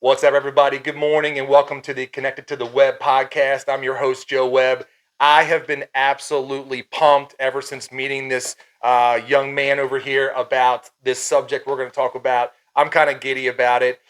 What's up, everybody? Good morning and welcome to the Connected to the Webb podcast. I'm your host, Joe Webb. I have been absolutely pumped ever since meeting this young man over here about this subject we're going to talk about. I'm kind of giddy about it.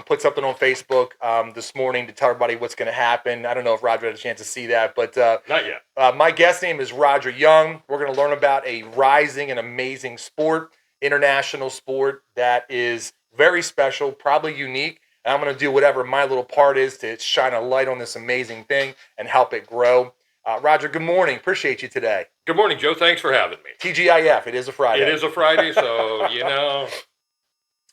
Put something on Facebook this morning to tell everybody what's going to happen. I don't know if Roger had a chance to see that, but not yet. My guest name is Roger Young. We're going to learn about a rising and amazing sport, international sport that is very special, probably unique. And I'm going to do whatever my little part is to shine a light on this amazing thing and help it grow. Roger, good morning. Appreciate you today. Good morning, Joe. Thanks for having me. TGIF. It is a Friday. It is a Friday, so you know.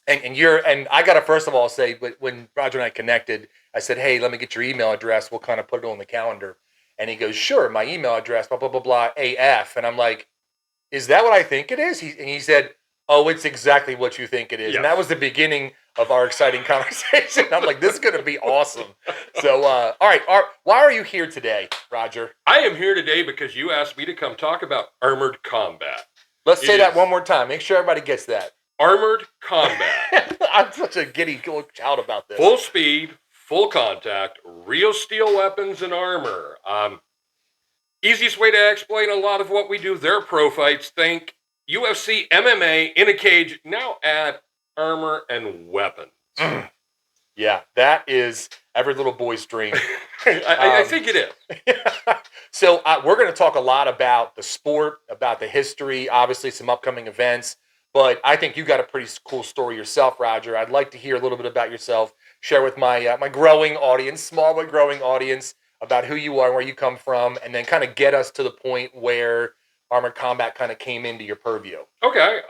And I got to first of all say, when Roger and I connected, I said, hey, let me get your email address. We'll kind of put it on the calendar. And he goes, sure, my email address, blah, blah, blah, blah, AF. And I'm like, is that what I think it is? And he said, oh, it's exactly what you think it is. Yes. And that was the beginning of our exciting conversation. I'm like, this is going to be awesome. So, all right. Why are you here today, Roger? I am here today because you asked me to come talk about armored combat. Let's say that one more time. Make sure everybody gets that. Armored combat. I'm such a giddy child about this. Full speed, full contact, real steel weapons and armor. Easiest way to explain a lot of what we do, their pro fights, think UFC, MMA, in a cage, now add armor and weapons. Yeah, that is every little boy's dream. I think it is. So we're going to talk a lot about the sport, about the history, obviously some upcoming events. But I think you got a pretty cool story yourself, Roger. I'd like to hear a little bit about yourself. Share with my my growing audience, small but growing audience, about who you are, where you come from, and then kind of get us to the point where armored combat kind of came into your purview. Okay.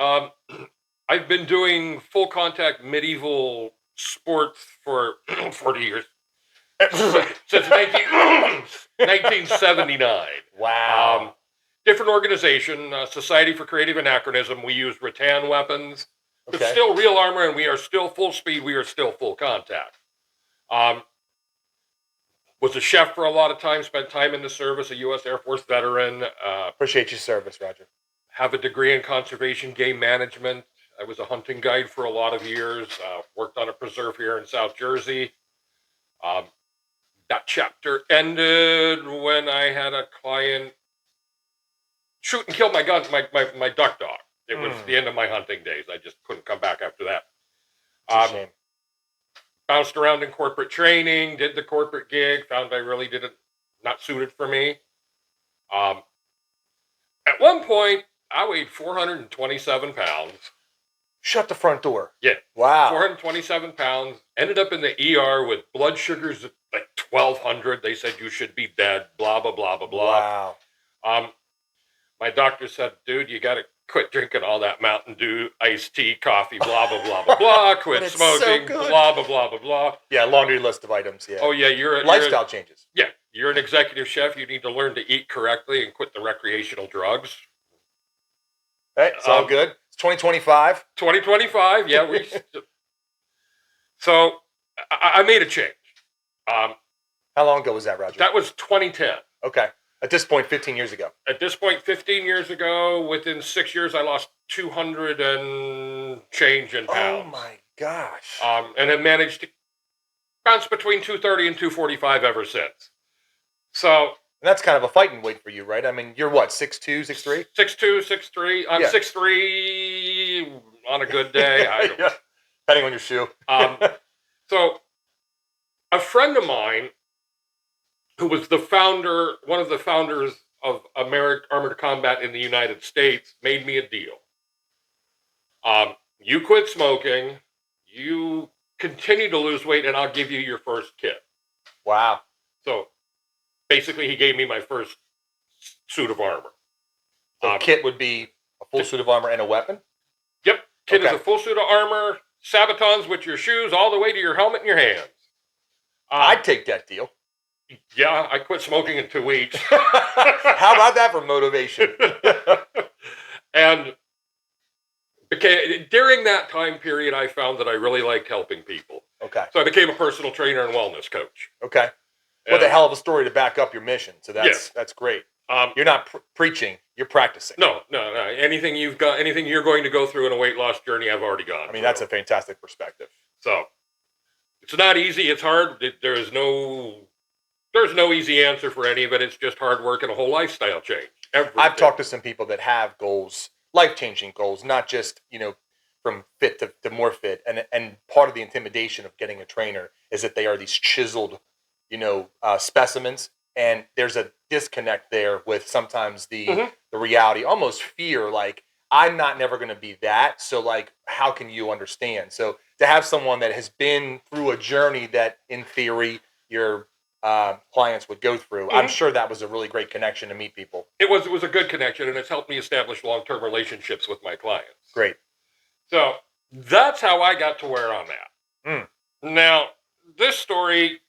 I've been doing full contact medieval sports for 40 years. Since 1979. Wow. Different organization, Society for Creative Anachronism. We use rattan weapons. Okay. It's still real armor, and we are still full speed. We are still full contact. Was a chef for a lot of time, spent time in the service, a U.S. Air Force veteran. Appreciate your service, Roger. Have a degree in conservation game management. I was a hunting guide for a lot of years. Worked on a preserve here in South Jersey. That chapter ended when I had a client shoot and kill my duck dog. It was the end of my hunting days. I just couldn't come back after that. Shame. Bounced around in corporate training, did the corporate gig, found I really not suited for me. At one point, I weighed 427 pounds. Shut the front door. Yeah. Wow. 427 pounds. Ended up in the ER with blood sugars at like 1,200. They said you should be dead, blah, blah, blah, blah, blah. Wow. My doctor said, dude, you got to quit drinking all that Mountain Dew, iced tea, coffee, blah, blah, blah, blah, blah. Quit smoking, so blah, blah, blah, blah, blah. Yeah, laundry list of items, yeah. Oh, yeah, lifestyle changes. Yeah, you're an executive chef. You need to learn to eat correctly and quit the recreational drugs. Hey, it's all good. It's 2025. 2025, yeah. So, I made a change. How long ago was that, Roger? That was 2010. Okay. At this point, 15 years ago. At this point, 15 years ago, within 6 years, I lost 200 and change in pounds. Oh, my gosh. And have managed to bounce between 230 and 245 ever since. So... And that's kind of a fighting weight for you, right? I mean, you're what, 6'2", 6'3"? 6'2", 6'3". I'm 6'3" on a good day. I don't know. Depending on your shoe. So, a friend of mine, who was one of the founders of armored combat in the United States, made me a deal. You quit smoking, you continue to lose weight, and I'll give you your first kit. Wow. So, basically, he gave me my first suit of armor. So kit would be a full suit of armor and a weapon? Yep. Kit is a full suit of armor, sabatons with your shoes, all the way to your helmet and your hands. I'd take that deal. Yeah, I quit smoking in 2 weeks. How about that for motivation? And during that time period, I found that I really liked helping people. Okay. So I became a personal trainer and wellness coach. Okay. What a hell of a story to back up your mission. So that's great. You're not preaching, you're practicing. No. Anything you're going to go through in a weight loss journey, I've already gone. I mean, that's a fantastic perspective. So, It's not easy. It's hard. There's no easy answer for any of it. It's just hard work and a whole lifestyle change. Everything. I've talked to some people that have goals, life-changing goals, not just, from fit to more fit. And part of the intimidation of getting a trainer is that they are these chiseled, specimens. And there's a disconnect there with sometimes the reality, almost fear, like, I'm not never going to be that. So, like, how can you understand? So to have someone that has been through a journey that, in theory, your clients would go through, I'm sure that was a really great connection to meet people. It was a good connection, and it's helped me establish long-term relationships with my clients. Great. So that's how I got to where I'm at. Now, this story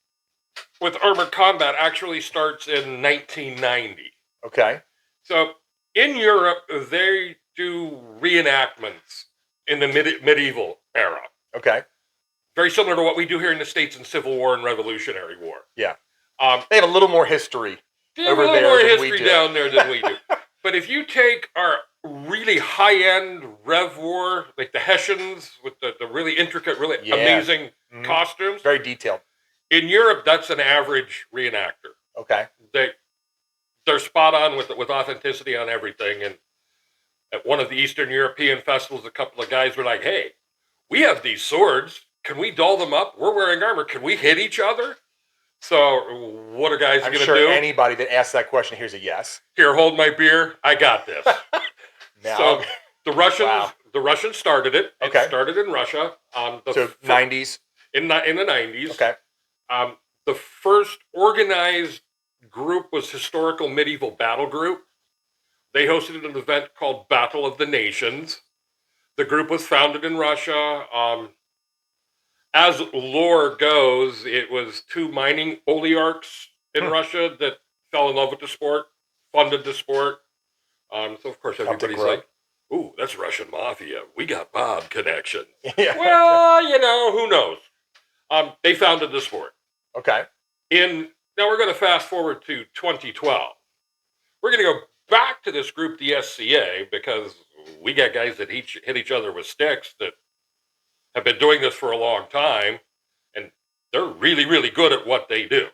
with armored combat actually starts in 1990. Okay. So in Europe, they do reenactments in the medieval era. Okay. Very similar to what we do here in the States in Civil War and Revolutionary War. Yeah. They have a little more history over there. A little more history down there than we do. But if you take our really high-end Rev War, like the Hessians with the really intricate, really amazing costumes. Very detailed. In Europe, that's an average reenactor. Okay. They're spot on with authenticity on everything. And at one of the Eastern European festivals, a couple of guys were like, hey, we have these swords. Can we doll them up? We're wearing armor. Can we hit each other? So what are guys going to do? Anybody that asks that question, here's a yes. Here, hold my beer. I got this. So the Russians, Wow. the Russians started it. It Okay. started in Russia. 90s. In the 90s. Okay. The first organized group was Historical Medieval Battle Group. They hosted an event called Battle of the Nations. The group was founded in Russia. As lore goes, it was two mining oligarchs in Russia that fell in love with the sport, funded the sport. So, of course, everybody's like, ooh, that's Russian mafia. We got Bob connections. Yeah. Well, who knows? They founded the sport. Okay. Now we're going to fast forward to 2012. We're going to go back to this group, the SCA, because we got guys that hit each other with sticks that have been doing this for a long time, and they're really, really good at what they do.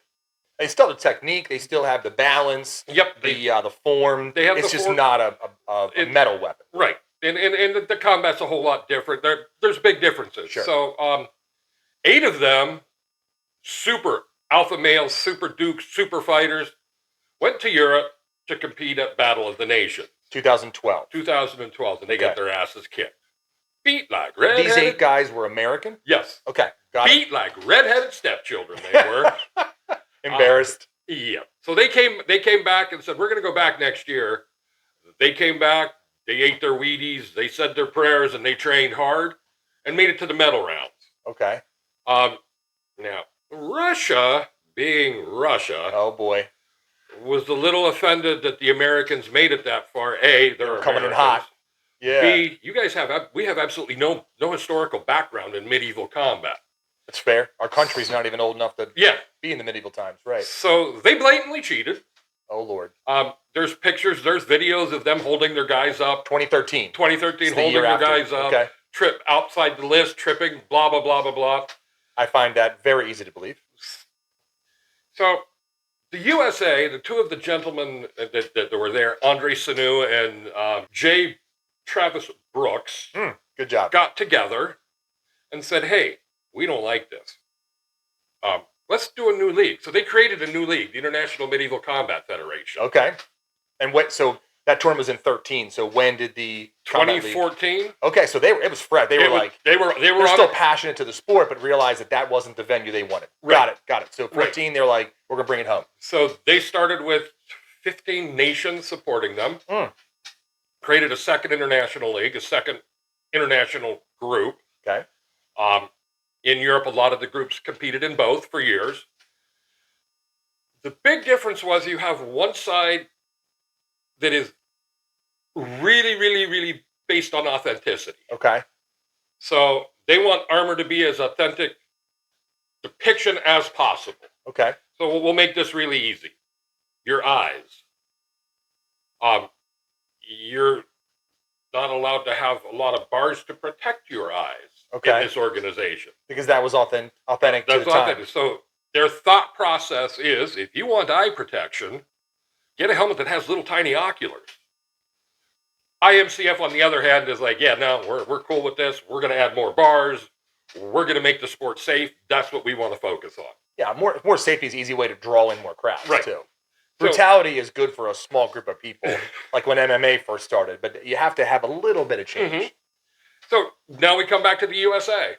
They still have the technique. They still have the balance. Yep. The form. They have it's the just form. not a metal weapon. Right. And the combat's a whole lot different. There's big differences. Sure. So 8 of them, super alpha males, super dukes, super fighters, went to Europe to compete at Battle of the Nations. 2012. 2012, and they got their asses kicked. Beat like redheaded. These 8 guys were American? Yes. Okay, got Beat like redheaded stepchildren they were. Embarrassed. Yeah. So they came back and said, we're going to go back next year. They came back, they ate their Wheaties, they said their prayers, and they trained hard and made it to the medal rounds. Okay. Now, Russia, being Russia, oh boy, was a little offended that the Americans made it that far. A, they're coming Americans. in hot. Yeah. B, we have absolutely no historical background in medieval combat. That's fair. Our country's not even old enough to be in the medieval times, right? So they blatantly cheated. Oh Lord. There's pictures, there's videos of them holding their guys up. 2013. 2013, holding their guys up. Okay. Trip outside the list, tripping, blah blah blah blah blah. I find that very easy to believe. So the USA, the 2 of the gentlemen that were there, Andre Sanu and J. Travis Brooks, good job, got together and said, hey, we don't like this. Let's do a new league. So they created a new league, the International Medieval Combat Federation. Okay. And so that tournament was in 13. So when did the 2014? Okay, so it was fresh. They were still passionate to the sport, but realized that wasn't the venue they wanted. Right. Got it. So 14, they're like, we're gonna bring it home. So they started with 15 nations supporting them. Created a second international league, a second international group. Okay. In Europe, a lot of the groups competed in both for years. The big difference was you have one side that is really, really, really based on authenticity. Okay. So they want armor to be as authentic depiction as possible. Okay. So we'll make this really easy. Your eyes. You're not allowed to have a lot of bars to protect your eyes. Okay. in this organization. Because that was authentic to That's the time. authentic. So their thought process is, if you want eye protection, get a helmet that has little tiny oculars. IMCF, on the other hand, is like, yeah, no, we're cool with this. We're going to add more bars. We're going to make the sport safe. That's what we want to focus on. Yeah, more safety is an easy way to draw in more crowds, Right. too. Brutality is good for a small group of people, like when MMA first started, but you have to have a little bit of change. Mm-hmm. So now we come back to the USA.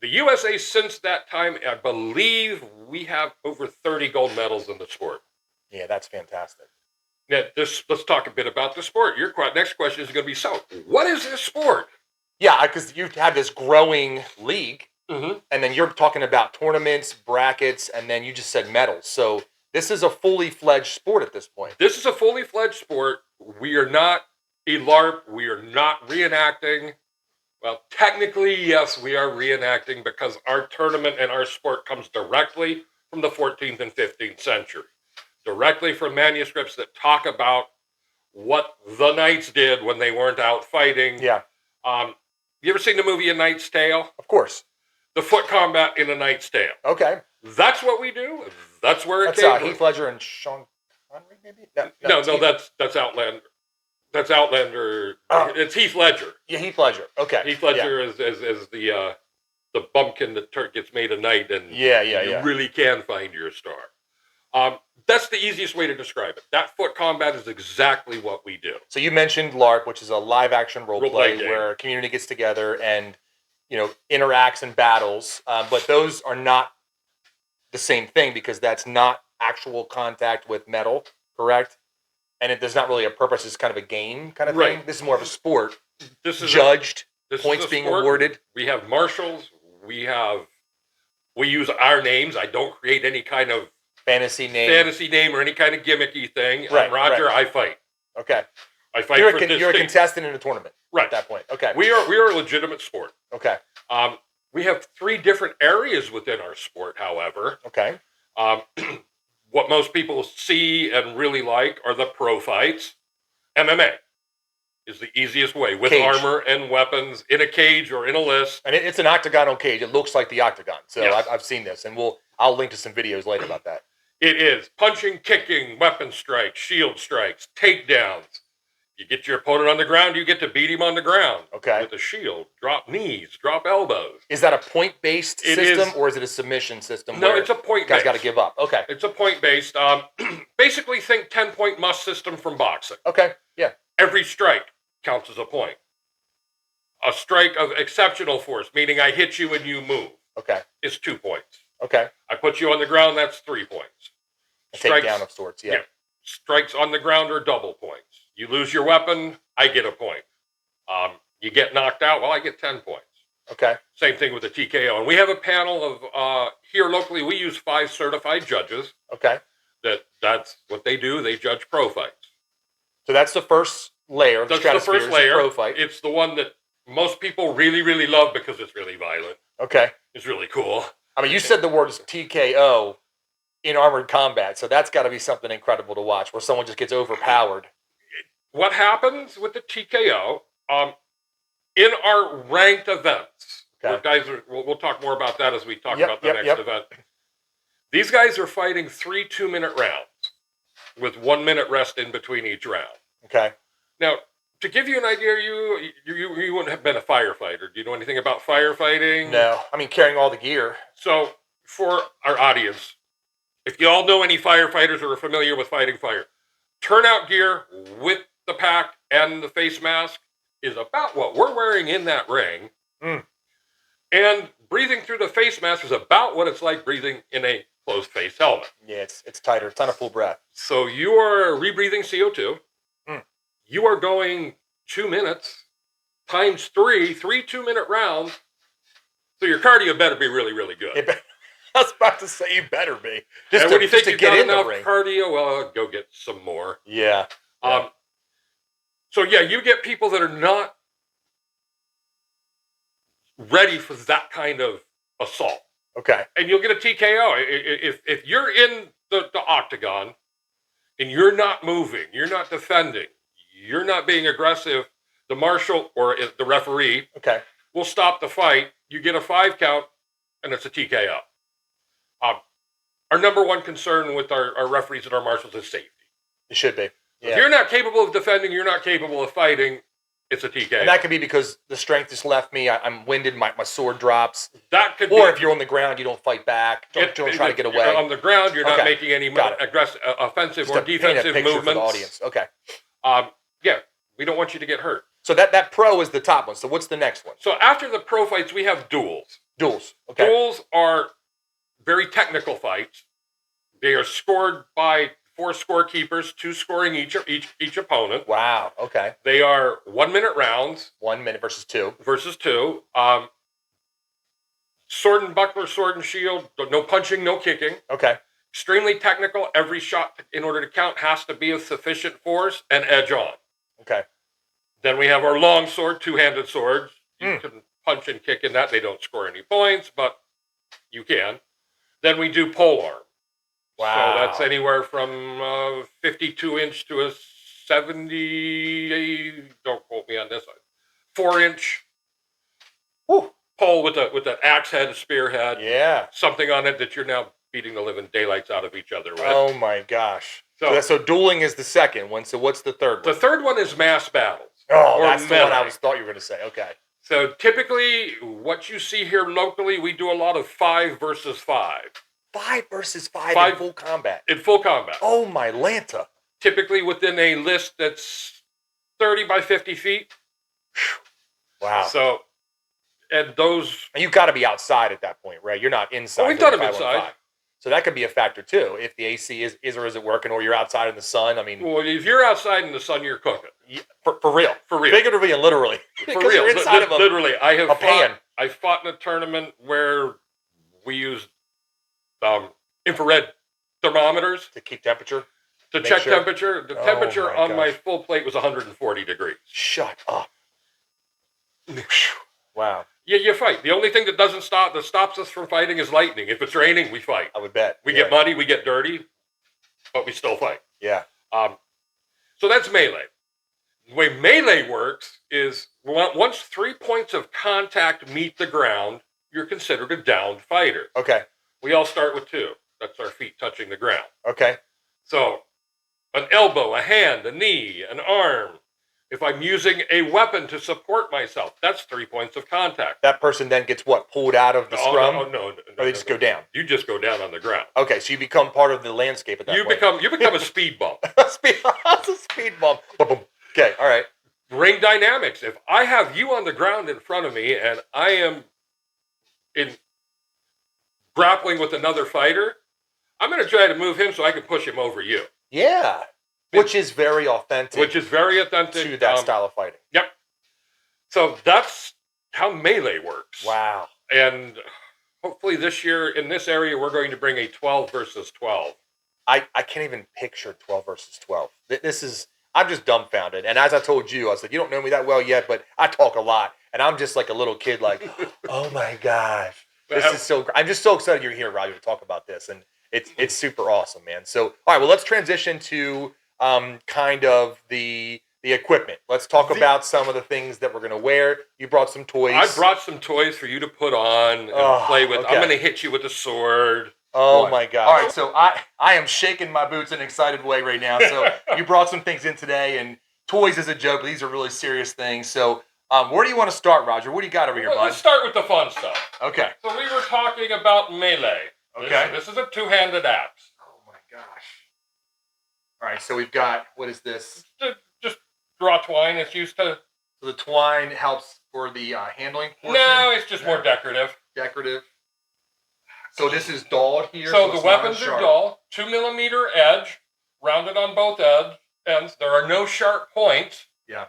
The USA, since that time, I believe we have over 30 gold medals in the sport. Yeah, that's fantastic. Now, let's talk a bit about the sport. Your next question is going to be, so what is this sport? Yeah, because you have this growing league, Mm-hmm. and then you're talking about tournaments, brackets, and then you just said medals. So this is a fully fledged sport at this point. This is a fully fledged sport. We are not a LARP. We are not reenacting. Well, technically, yes, we are reenacting because our tournament and our sport comes directly from the 14th and 15th century, directly from manuscripts that talk about what the knights did when they weren't out fighting. Yeah. You ever seen the movie A Knight's Tale? Of course. The foot combat in A Knight's Tale. Okay. That's what we do. That's where it That's came from. Heath Ledger and Sean Connery, maybe? No, that's Outlander. That's Outlander. It's Heath Ledger. Yeah, Heath Ledger. Okay. Heath Ledger is the bumpkin that gets made a knight, and you really can find your star. That's the easiest way to describe it. That foot combat is exactly what we do. So you mentioned LARP, which is a live action role play game where a community gets together and interacts and battles, but those are not the same thing because that's not actual contact with metal, correct? And there's not really a purpose. It's kind of a game kind of thing. This is more of a sport. This is judged, points being awarded. We have marshals. We use our names. I don't create any kind of fantasy name or any kind of gimmicky thing. Right, I'm Roger. right. I fight. Okay. I fight You're for this You're a team. contestant in a tournament. Right. At that point. Okay. We are a legitimate sport. Okay. We have 3 different areas within our sport, however. Okay. What most people see and really like are the pro fights. MMA is the easiest way, with Cage. armor and weapons, in a cage or in a list. And it's an octagonal cage. It looks like the octagon. So Yes. I've seen this, and I'll link to some videos later about that. It is punching, kicking, weapon strikes, shield strikes, takedowns. You get your opponent on the ground, you get to beat him on the ground. Okay. With a shield, drop knees, drop elbows. Is that a point-based It system, is. or is it a submission system? No, where it's a point-based. Guys got to give up. Okay. It's a point-based. Basically, think 10-point must system from boxing. Okay. Yeah. Every strike counts as a point. A strike of exceptional force, meaning I hit you and you move, Okay. is 2 points. Okay. I put you on the ground, that's 3 points. A takedown of sorts. Yeah. Strikes on the ground are double points. You lose your weapon, I get a point. You get knocked out, well, I get 10 points. Okay. Same thing with the TKO. And we have a panel of, here locally, we use 5 certified judges. Okay. That's what they do. They judge pro fights. So that's the first layer. That's the first layer. Pro fight. It's the one that most people really, really love because it's really violent. Okay. It's really cool. I mean, you said the words TKO in armored combat, so that's got to be something incredible to watch, where someone just gets overpowered. What happens with the TKO, in our ranked events, where guys we'll talk more about that as we talk about the next event. These guys are fighting 3 2-minute rounds with 1 minute rest in between each round. Okay. Now, to give you an idea, you wouldn't have been a firefighter. Do you know anything about firefighting? No. I mean, carrying all the gear. So, for our audience, if you all know any firefighters or are familiar with fighting fire, turnout gear with the pack and the face mask is about what we're wearing in that ring. Mm. And breathing through the face mask is about what it's like breathing in a closed face helmet. Yeah, it's tighter. It's not a full breath. So you are rebreathing CO2. Mm. You are going 2 minutes times 3 2-minute rounds. So your cardio better be really, really good. I was about to say you better be. Just when you think you've got enough ring. cardio, well, go get some more. Yeah. So yeah, you get people that are not ready for that kind of assault. Okay. And you'll get a TKO. If you're in the octagon and you're not moving, you're not defending, you're not being aggressive, the marshal or the referee we'll stop the fight. You get a 5 count, and it's a TKO. Our number one concern with our referees and our marshals is safety. It should be. Yeah. If you're not capable of defending, you're not capable of fighting, it's a TKO. And that could be because the strength just left me. I'm winded. My sword drops. That could Or be, if you're on the ground, you don't fight back. Don't try to get away. You're on the ground, you're not making any aggressive, offensive just or defensive movements. For the audience. Okay. Yeah, we don't want you to get hurt. So that pro is the top one. So what's the next one? So after the pro fights, we have duels. Duels. Okay. Duels are very technical fights. They are scored by 4 scorekeepers, 2 scoring each opponent. Wow. Okay. They are 1-minute rounds. 1 minute versus 2. Versus 2. Sword and buckler, sword and shield. No punching, no kicking. Okay. Extremely technical. Every shot, in order to count, has to be of sufficient force and edge on. Okay. Then we have our long sword, 2-handed swords. You can punch and kick in that. They don't score any points, but you can. Then we do pole arm. Wow. So that's anywhere from 52-inch to a 70, don't quote me on this, 4-inch pole with an axe head, a spear head. Yeah. Something on it that you're now beating the living daylights out of each other with. Oh my gosh. So dueling is the second one. So what's the third one? The third one is mass battles. Oh, that's the one I thought you were going to say. Okay. So typically, what you see here locally, we do a lot of 5 versus 5. 5 versus 5 in full combat. In full combat. Oh my Lanta. Typically within a list that's 30 by 50 feet. Wow. So, and those... And you've got to be outside at that point, right? You're not inside. Oh, we've done them inside. So that could be a factor too. If the AC is or isn't working, or you're outside in the sun. I mean, well, if you're outside in the sun, you're cooking. For real. For real. Figuratively and literally. For real. You're inside of literally. pan. I fought in a tournament where we used infrared thermometers to keep temperature. To check temperature. The temperature on my full plate was 140 degrees. Shut up. Wow. Yeah, you fight. The only thing that stops us from fighting is lightning. If it's raining, we fight. I would bet. We get muddy, we get dirty, but we still fight. Yeah. So that's melee. The way melee works is once 3 points of contact meet the ground, you're considered a downed fighter. Okay. We all start with 2. That's our feet touching the ground. Okay. So an elbow, a hand, a knee, an arm. If I'm using a weapon to support myself, that's 3 points of contact. That person then gets what? Pulled out of the scrum? No. Or they just go down? You just go down on the ground. Okay, so you become part of the landscape at that point. You become a speed bump. It's a speed bump. Okay, all right. Ring dynamics. If I have you on the ground in front of me and I am grappling with another fighter, I'm going to try to move him so I can push him over you. Yeah. Which is very authentic. To that style of fighting. Yep. So that's how melee works. Wow. And hopefully this year in this area, we're going to bring a 12 versus 12. I can't even picture 12 versus 12. I'm just dumbfounded. And as I told you, I was like, you don't know me that well yet, but I talk a lot. And I'm just like a little kid like, oh my gosh. I'm just so excited you're here, Roger, to talk about this. And it's super awesome, man. So, all right, well, let's transition to kind of the equipment. Let's talk about some of the things that we're going to wear. You brought some toys. I brought some toys for you to put on and play with. Okay. I'm going to hit you with a sword. Oh my God. All right, so I am shaking my boots in an excited way right now. So you brought some things in today, and toys is a joke, but these are really serious things. So where do you want to start, Roger? What do you got over here, bud? Let's start with the fun stuff. Okay. So we were talking about melee. Okay. This is a 2-handed axe. Oh my gosh. All right, so we've got, what is this? Just draw twine. It's used to... So the twine helps for the handling portion? No, it's just more decorative. Decorative. So this is dulled here? So the weapons are dull. 2mm edge, rounded on both ends. There are no sharp points. Yeah.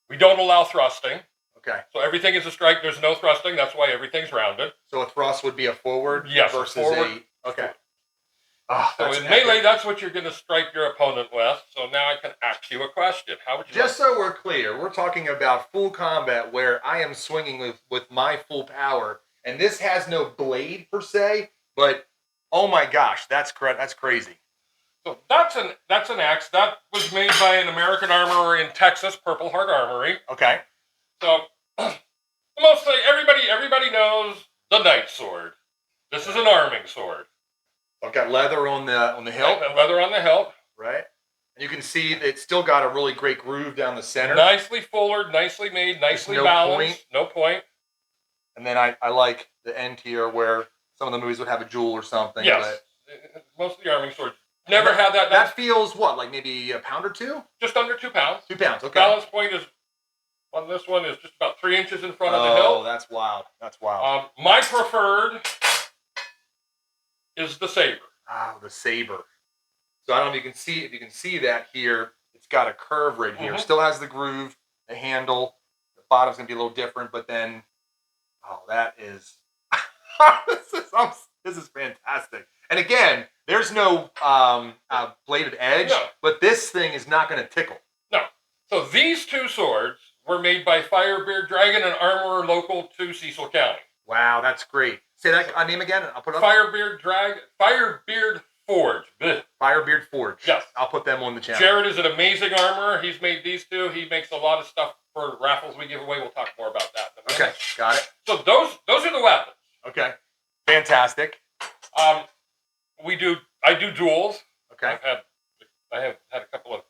We don't allow thrusting. Okay. So everything is a strike. There's no thrusting. That's why everything's rounded. So a thrust would be a forward? Yes, versus forward. Okay. So in melee, that's what you're going to strike your opponent with. So now I can ask you a question. How would you Just so we're clear, we're talking about full combat where I am swinging with my full power, and this has no blade per se, but oh my gosh, that's crazy. So that's an axe. That was made by an American armorer in Texas, Purple Heart Armory. Okay. So Mostly everybody knows the knight sword. This is an arming sword. I've got leather on the hilt. Leather on the hilt. Right. And you can see it's still got a really great groove down the center. Nicely forward, nicely made, nicely balanced. No point. And then I like the end here where some of the movies would have a jewel or something. Yes. But most of the arming swords never had that. That feels what, like maybe a pound or two? Just under 2 pounds. 2 pounds, okay. Balance point is on this one is just about 3 inches in front of the hilt. Oh, that's wild. That's wild. My preferred is the saber. Oh, the saber. So I don't know if you can see that here. It's got a curve right here. Still has the groove, the handle. The bottom's gonna be a little different, but then, oh, that is this is fantastic. And again, there's no bladed edge, but this thing is not gonna tickle. No. So these two swords were made by Firebeard Dragon and Armorer local to Cecil County. Wow, that's great. Say that name again. I'll put it up. Firebeard Forge. Blech. Firebeard Forge. Yes. I'll put them on the channel. Jared is an amazing armorer. He's made these two. He makes a lot of stuff for raffles we give away. We'll talk more about that. Okay, got it. So those are the weapons. Okay, fantastic. I do duels. Okay. I have had a couple of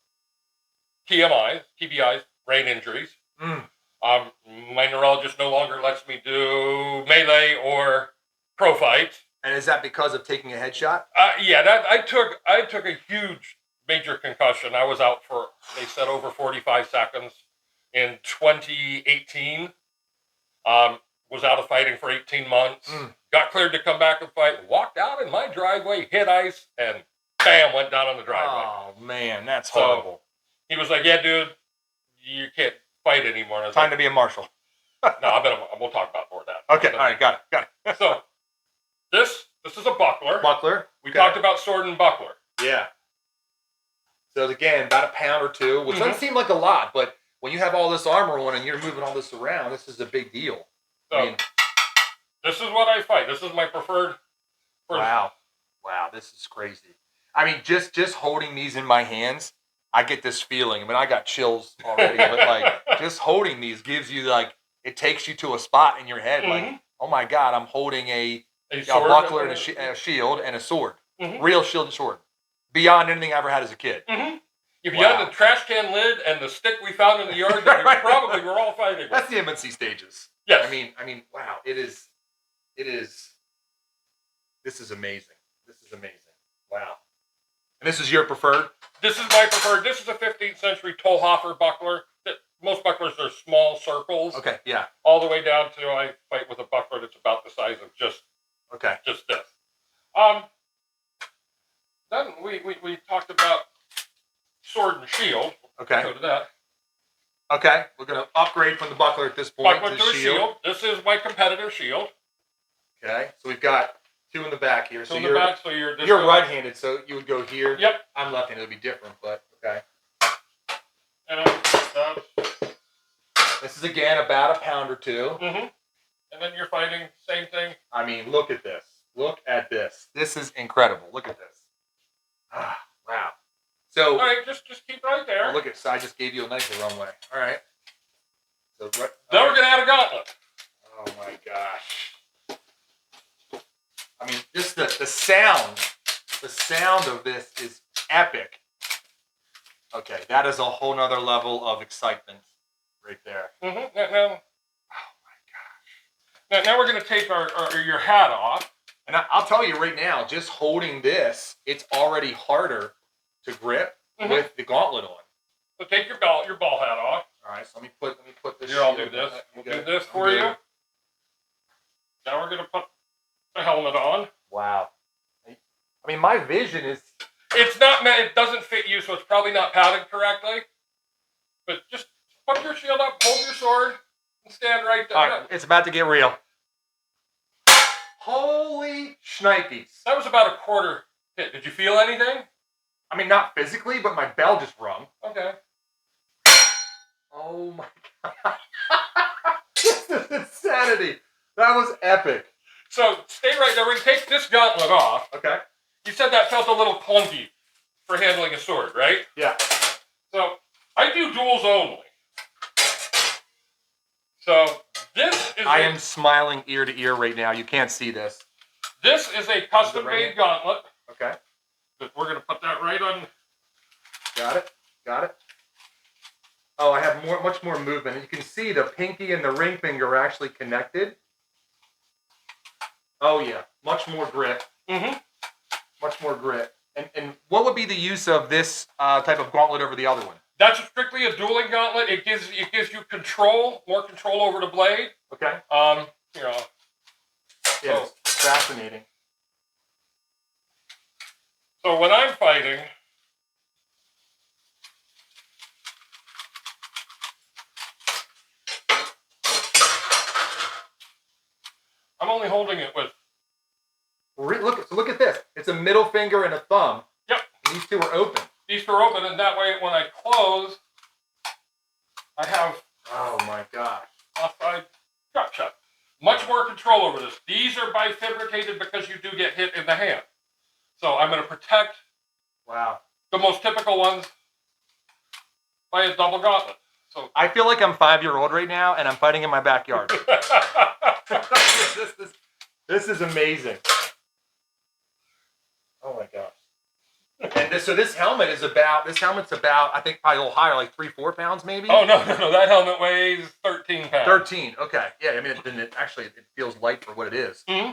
TBIs, brain injuries. My neurologist no longer lets me do melee or pro fights. And is that because of taking a headshot? Yeah, I took a huge major concussion. I was out for, they said, over 45 seconds in 2018. Was out of fighting for 18 months. Got cleared to come back and fight. Walked out in my driveway, hit ice, and bam, went down on the driveway. Oh man, that's horrible. He was like, "Yeah, dude, you can't fight anymore." Time to be a marshal. No, we'll talk about more of that. Okay, all right, got it. So this is a buckler. Buckler. We talked about sword and buckler. Yeah. So again, about a pound or two, which doesn't seem like a lot, but when you have all this armor on and you're moving all this around, this is a big deal. So, this is what I fight. This is my preferred. Wow, this is crazy. I mean, just holding these in my hands, I get this feeling. I mean, I got chills already, but like just holding these gives you like, it takes you to a spot in your head. Like, oh my God, I'm holding a buckler and a shield and a sword, real shield and sword, beyond anything I ever had as a kid. If you had the trash can lid and the stick we found in the yard that we probably were all fighting with. That's the MNC stages. Yes. I mean, wow, this is amazing. This is amazing. Wow. And this is your preferred? This is my preferred. This is a 15th century Tollhofer buckler. Most bucklers are small circles. Okay, yeah. All the way down to I fight with a buckler that's about the size of just this. Then we talked about sword and shield. Okay. Go to that. Okay, we're going to upgrade from the buckler at this point Buckler to the shield. This is my competitive shield. Okay, so we've got two in the back here. Two in the back, so you're right-handed, so you would go here. Yep. I'm left-handed, it'll be different, but okay. And this is again about a pound or two. And then you're fighting same thing. I mean, look at this. Look at this. This is incredible. Look at this. Wow. So, all right, just keep right there. Oh, look at, so I just gave you a nice runway. All right. So now we're gonna add a gauntlet. Oh my gosh. I mean, just the sound of this is epic. Okay, that is a whole nother level of excitement right there. Now, oh my gosh. Now we're gonna take your hat off. And I'll tell you right now, just holding this, it's already harder to grip with the gauntlet on. So take your ball hat off. All right, so let me put this. Here, I'll do this. We'll do this for you. Now we're gonna put the helmet on. Wow. I mean, my vision is. It's not. It doesn't fit you, so it's probably not padded correctly. But just put your shield up, hold your sword, and stand right there. All right, it's about to get real. Holy shnikes. That was about a quarter hit. Did you feel anything? I mean, not physically, but my bell just rung. Okay. Oh my God. This is insanity. That was epic. So stay right there. We're going to take this gauntlet off. Okay. You said that felt a little clunky for handling a sword, right? Yeah. So I do duels only. So This is I am smiling ear to ear right now. You can't see this. This is a custom-made gauntlet. Okay. We're going to put that right on. Got it. Got it. Oh, I have much more movement. And you can see the pinky and the ring finger are actually connected. Oh yeah, much more grit. Mm-hmm. Much more grit. And what would be the use of this type of gauntlet over the other one? That's strictly a dueling gauntlet. It gives you control, more control over the blade. Okay. You know. Yeah, it's fascinating. So when I'm fighting, I'm only holding it with. Look at this. It's a middle finger and a thumb. Yep. These two are open. These two are open, and that way, when I close, I have. Oh my gosh. Offside. Shut. Much more control over this. These are bifabricated because you do get hit in the hand. So I'm going to protect. Wow. The most typical ones by a double gauntlet. So I feel like I'm 5-year-old right now, and I'm fighting in my backyard. This is amazing. Oh my gosh. And this helmet's about, I think probably a little higher, like 3-4 pounds maybe. Oh no, that helmet weighs 13 pounds. 13. Okay. Yeah. I mean, it feels light for what it is. Mm-hmm.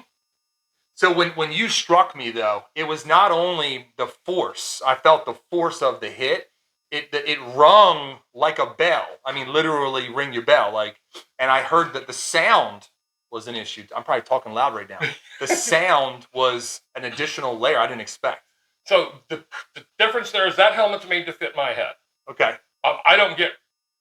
So when you struck me though, it was not only the force. I felt the force of the hit. It rung like a bell. I mean, literally ring your bell. And I heard that the sound was an issue. I'm probably talking loud right now. The sound was an additional layer I didn't expect. So the difference there is that helmet's made to fit my head. Okay. I don't get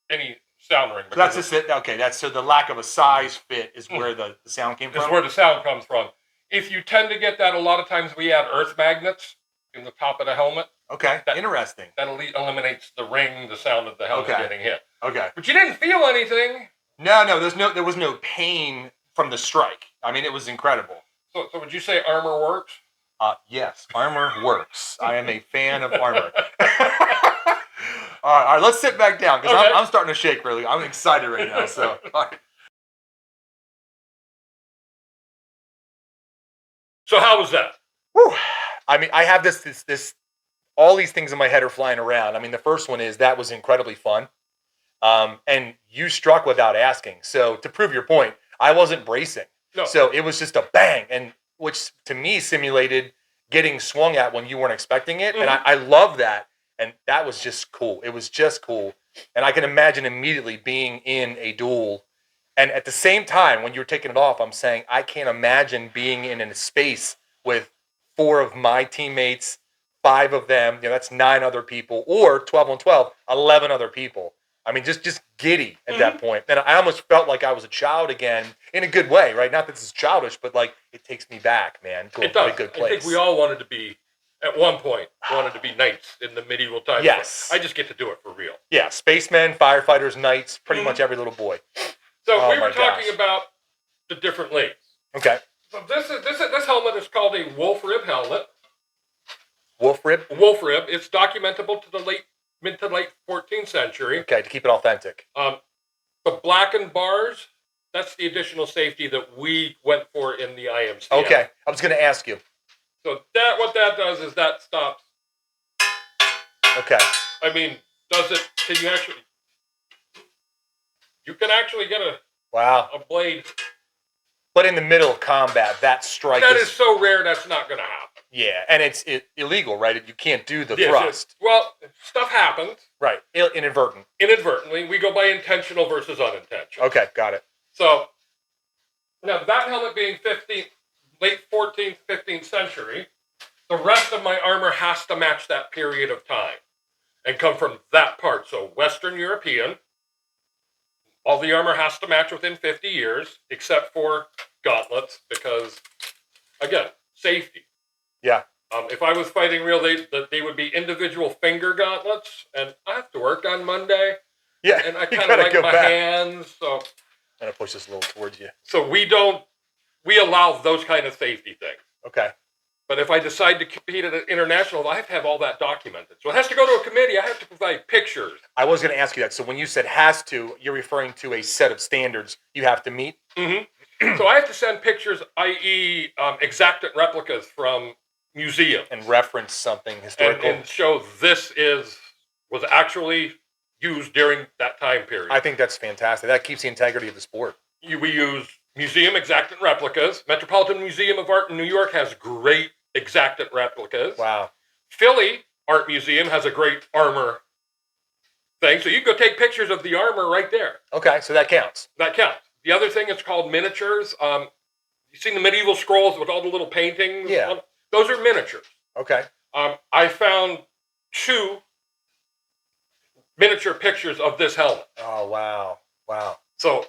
any sound ring. So that's just it. Okay. So the lack of a size fit is where the sound came from. Is where the sound comes from. If you tend to get that, a lot of times we add earth magnets in the top of the helmet. Okay. Interesting. That eliminates the ring, the sound of the helmet getting hit. Okay. But you didn't feel anything. No. There was no pain from the strike. I mean, it was incredible. So would you say armor works? Yes, armor works. I am a fan of armor. All right, let's sit back down because I'm starting to shake. Really, I'm excited right now. So, all right. So how was that? Whew. I mean, I have this. All these things in my head are flying around. I mean, the first one is that was incredibly fun, and you struck without asking. So to prove your point, I wasn't bracing. No. So it was just a bang, and which to me simulated getting swung at when you weren't expecting it. Mm-hmm. And I love that. And that was just cool. It was just cool. And I can imagine immediately being in a duel. And at the same time, when you were taking it off, I'm saying, I can't imagine being in a space with 4 of my teammates, 5 of them, that's 9 other people, or 12 on 12, 11 other people. I mean, just giddy at that point. And I almost felt like I was a child again in a good way, right? Not that this is childish, but it takes me back, man, to a good place. I think we all wanted to be, at one point, knights in the medieval times. Yes. I just get to do it for real. Yeah, spacemen, firefighters, knights, pretty much every little boy. So we were talking about the different legs. Okay. So this helmet is called a wolf rib helmet. Wolf rib? Wolf rib. It's documentable to the mid to late 14th century. Okay, to keep it authentic. The blackened bars, that's the additional safety that we went for in the IMC. Okay, I was going to ask you. So what that does is that stops. Okay. I mean, you can actually get a blade. But in the middle of combat, that strike is so rare that's not going to happen. Yeah, and it's illegal, right? You can't do the thrust. Well, stuff happens. Right, inadvertent. Inadvertently. We go by intentional versus unintentional. Okay, got it. So, now that helmet being late 14th, 15th century, the rest of my armor has to match that period of time and come from that part. So, Western European, all the armor has to match within 50 years, except for gauntlets, because, again, safety. Yeah. If I was fighting real, they would be individual finger gauntlets, and I have to work on Monday. Yeah, and I kind of like my hands, so. I'm gonna push this a little towards you. So we allow those kind of safety things. Okay. But if I decide to compete at an international, I have to have all that documented. So it has to go to a committee. I have to provide pictures. I was going to ask you that. So when you said has to, you're referring to a set of standards you have to meet? Mm-hmm. So I have to send pictures, i.e. Exact replicas from museums. And reference something historical. And show this was actually used during that time period. I think that's fantastic. That keeps the integrity of the sport. We use museum exactant replicas. Metropolitan Museum of Art in New York has great exactant replicas. Wow. Philly Art Museum has a great armor thing. So you can go take pictures of the armor right there. Okay, so that counts. That counts. The other thing is called miniatures. You've seen the medieval scrolls with all the little paintings? Yeah. Those are miniatures. Okay. I found 2 miniature pictures of this helmet. Oh, wow. Wow. So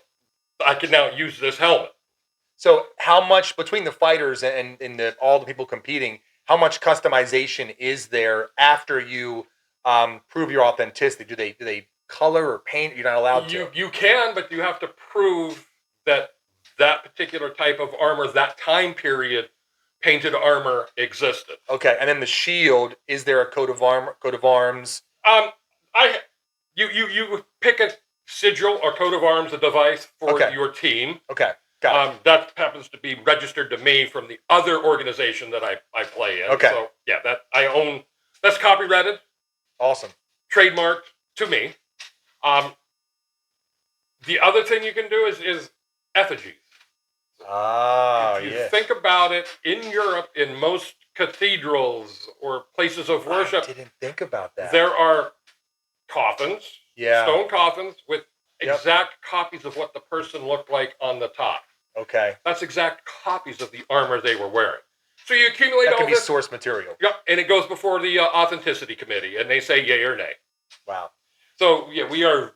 I can now use this helmet. So how much, between the fighters and all the people competing, how much customization is there after you prove your authenticity? Do they color or paint? You're not allowed to. You can, but you have to prove that particular type of armor, that time period, painted armor existed. Okay, and then the shield. Is there a coat of arms? You pick a sigil or coat of arms, a device for your team. Okay, got it. That happens to be registered to me from the other organization that I play in. Okay. So yeah, that I own. That's copyrighted. Awesome. Trademarked to me. The other thing you can do is effigies. Ah, if you think about it, in Europe, in most cathedrals or places of worship, I didn't think about that. There are coffins, yeah, stone coffins with exact copies of what the person looked like on the top. Okay, that's exact copies of the armor they were wearing. So you accumulate that all can be this source material. Yep, and it goes before the authenticity committee, and they say yay or nay. Wow. So yeah, we are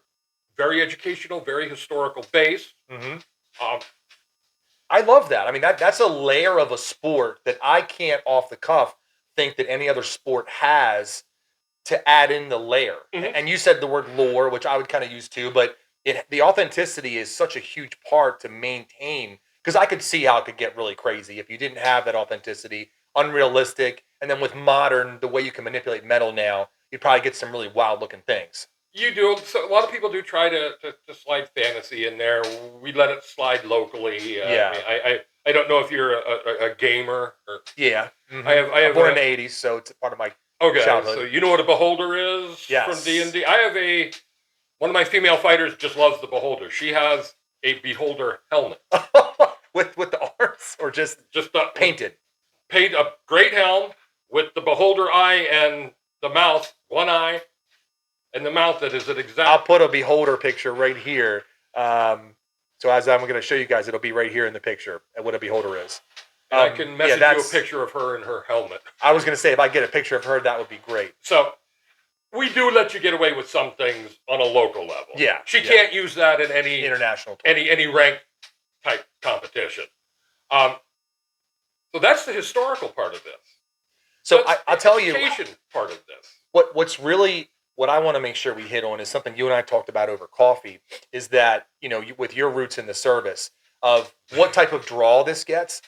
very educational, very historical based. Mm-hmm. I love that. I mean, that's a layer of a sport that I can't off the cuff think that any other sport has to add in the layer. Mm-hmm. And you said the word lore, which I would kind of use too, but the authenticity is such a huge part to maintain, because I could see how it could get really crazy if you didn't have that authenticity, unrealistic, and then with modern, the way you can manipulate metal now, you'd probably get some really wild looking things. You do. So a lot of people do try to slide fantasy in there. We let it slide locally. Yeah. I don't know if you're a gamer. Or, yeah. Mm-hmm. I have born in the 80s, so it's part of my childhood. So you know what a beholder is? Yes. From D&D? I have one of my female fighters just loves the beholder. She has a beholder helmet. with the arms or just painted? Paint a great helm with the beholder eye and the mouth, one eye. And the mouth that is an exact. I'll put a beholder picture right here. So as I'm going to show you guys, it'll be right here in the picture and what a beholder is. And I can message you a picture of her in her helmet. I was going to say, if I get a picture of her, that would be great. So we do let you get away with some things on a local level. Yeah. She can't use that in any international any ranked type competition. So that's the historical part of this. So I'll tell you, education part of this. What I want to make sure we hit on is something you and I talked about over coffee, is that, with your roots in the service, of what type of draw this gets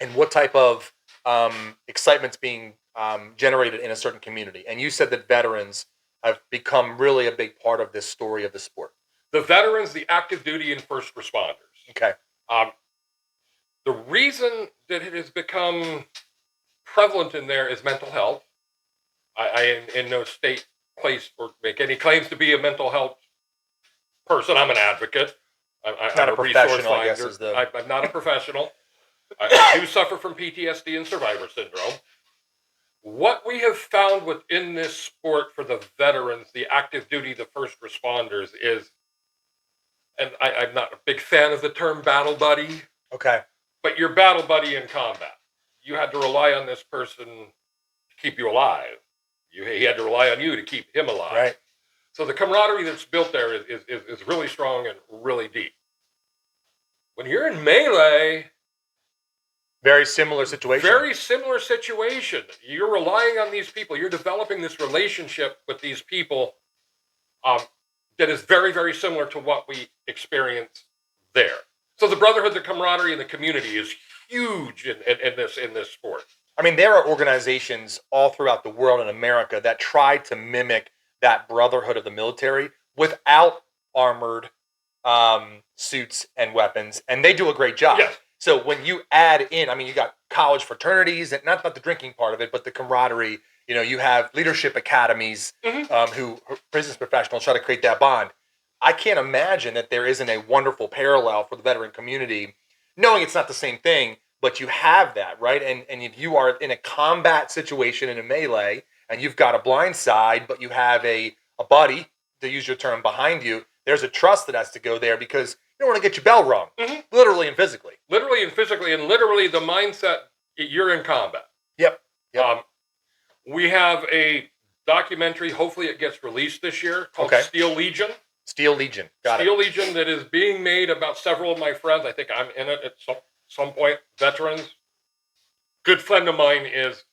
and what type of excitement's being generated in a certain community. And you said that veterans have become really a big part of this story of the sport. The veterans, the active duty and first responders. Okay. The reason that it has become prevalent in there is mental health. I am in no state, place, or make any claims to be a mental health person. I'm an advocate. I'm not a resource professional, I finder. guess. I'm not a professional. I do suffer from PTSD and survivor syndrome. What we have found within this sport for the veterans, the active duty, the first responders is, and I'm not a big fan of the term battle buddy. Okay. But your battle buddy in combat. You had to rely on this person to keep you alive. He had to rely on you to keep him alive. Right. So the camaraderie that's built there is really strong and really deep. When you're in melee, very similar situation. Very similar situation. You're relying on these people. You're developing this relationship with these people that is very, very similar to what we experience there. So the brotherhood, the camaraderie, and the community is huge in this sport. I mean, there are organizations all throughout the world in America that try to mimic that brotherhood of the military without armored suits and weapons, and they do a great job. Yes. So when you add in, I mean, you got college fraternities, and not the drinking part of it, but the camaraderie. You know, you have leadership academies who business professionals try to create that bond. I can't imagine that there isn't a wonderful parallel for the veteran community, knowing it's not the same thing, but you have that, right? And if you are in a combat situation in a melee and you've got a blind side, but you have a buddy, to use your term, behind you, there's a trust that has to go there because you don't want to get your bell rung, literally and physically. Literally and physically, and literally the mindset, you're in combat. Yep. We have a documentary, hopefully it gets released this year, called Steel Legion. Steel Legion. Got Steel it. Legion that is being made about several of my friends. I think I'm in it at some point. Veterans. Good friend of mine is,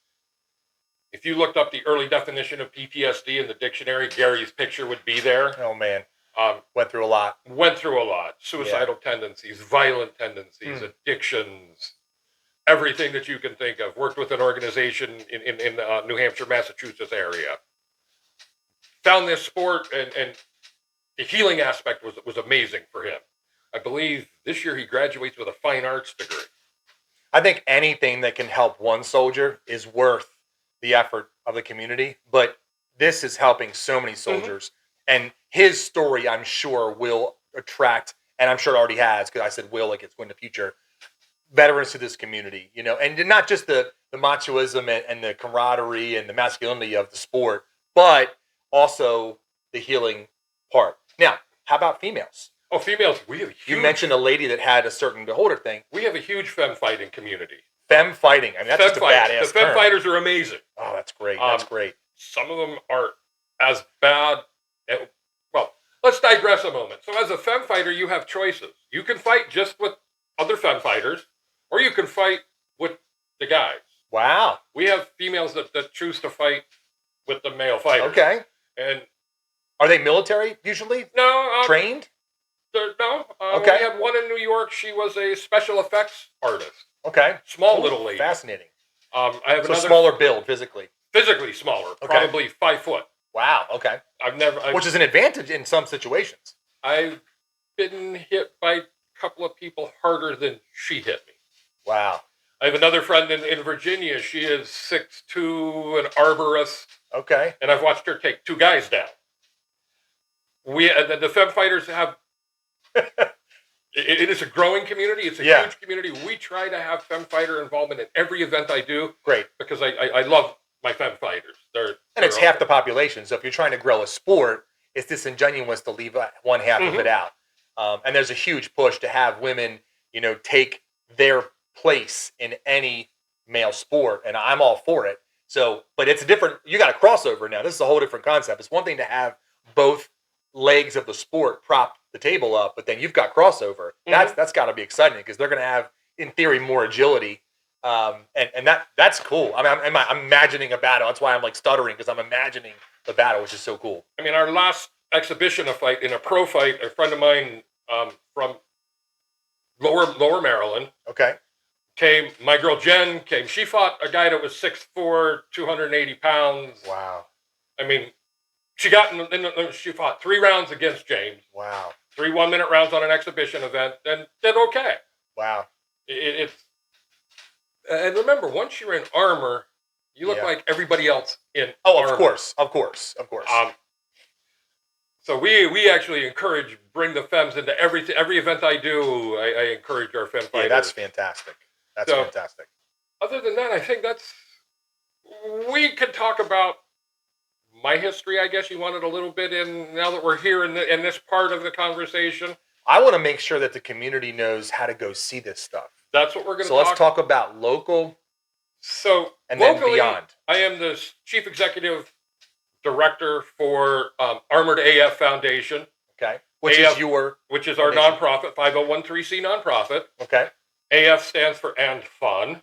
if you looked up the early definition of PTSD in the dictionary, Gary's picture would be there. Oh, man. Went through a lot. Suicidal tendencies, violent tendencies, addictions, everything that you can think of. Worked with an organization in New Hampshire, Massachusetts area. Found this sport and the healing aspect was amazing for him. I believe this year he graduates with a fine arts degree. I think anything that can help one soldier is worth the effort of the community, but this is helping so many soldiers. And his story, I'm sure, will attract, and I'm sure it already has, because I said will, like it's going to future, veterans to this community, you know, and not just the machoism and the camaraderie and the masculinity of the sport, but also the healing part. Now, how about females? Oh, females, we have huge... You mentioned a lady that had a certain beholder thing. We have a huge femme fighting community. Femme fighting. I mean, that's just a badass The femme term. fighters are amazing. Oh, that's great. That's great. Some of them are as bad... Well, let's digress a moment. So as a femme fighter, you have choices. You can fight just with other femme fighters, or you can fight with the guys. Wow. We have females that choose to fight with the male fighters. Okay. And are they military usually? No. Trained? No. Okay. We had one in New York. She was a special effects artist. Okay. Small little lady. Fascinating. I have another smaller build physically. Physically smaller. Okay. Probably 5 foot. Wow. Okay. Which is an advantage in some situations. I've been hit by a couple of people harder than she hit me. Wow. I have another friend in Virginia. She is 6'2", an arborist. Okay. And I've watched her take 2 guys down. The femme fighters have... It is a growing community. It's a huge community. We try to have femme fighter involvement in every event I do. Great. Because I love my femme fighters. And it's half the population. So if you're trying to grow a sport, it's disingenuous to leave one half of it out. And there's a huge push to have women, you know, take their place in any male sport. And I'm all for it. So, but it's a different, you got a crossover now. This is a whole different concept. It's one thing to have both legs of the sport prop the table up, but then you've got crossover. That's got to be exciting because they're going to have, in theory, more agility. And that's cool. I mean, I'm imagining a battle. That's why I'm like stuttering because I'm imagining the battle, which is so cool. I mean, our last exhibition of fight in a pro fight, a friend of mine from Lower Maryland. Okay. My girl Jen came. She fought a guy that was 6'4", 280 pounds. Wow. I mean, she fought 3 rounds against James. Wow. 3 1-minute rounds on an exhibition event, and did okay. Wow. And remember, once you're in armor, you look like everybody else in armor. Oh, of course. So we actually bring the femmes into every event I do. I encourage our femme fighters. Yeah, that's fantastic. That's fantastic. Other than that, I think we could talk about my history, I guess you wanted a little bit in, now that we're here in this part of the conversation. I want to make sure that the community knows how to go see this stuff. That's what we're going to talk about. So let's talk about local and locally, then beyond. I am the Chief Executive Director for Armored AF Foundation. Okay. Which is our nonprofit, 5013C nonprofit. Okay. AF stands for And Fun.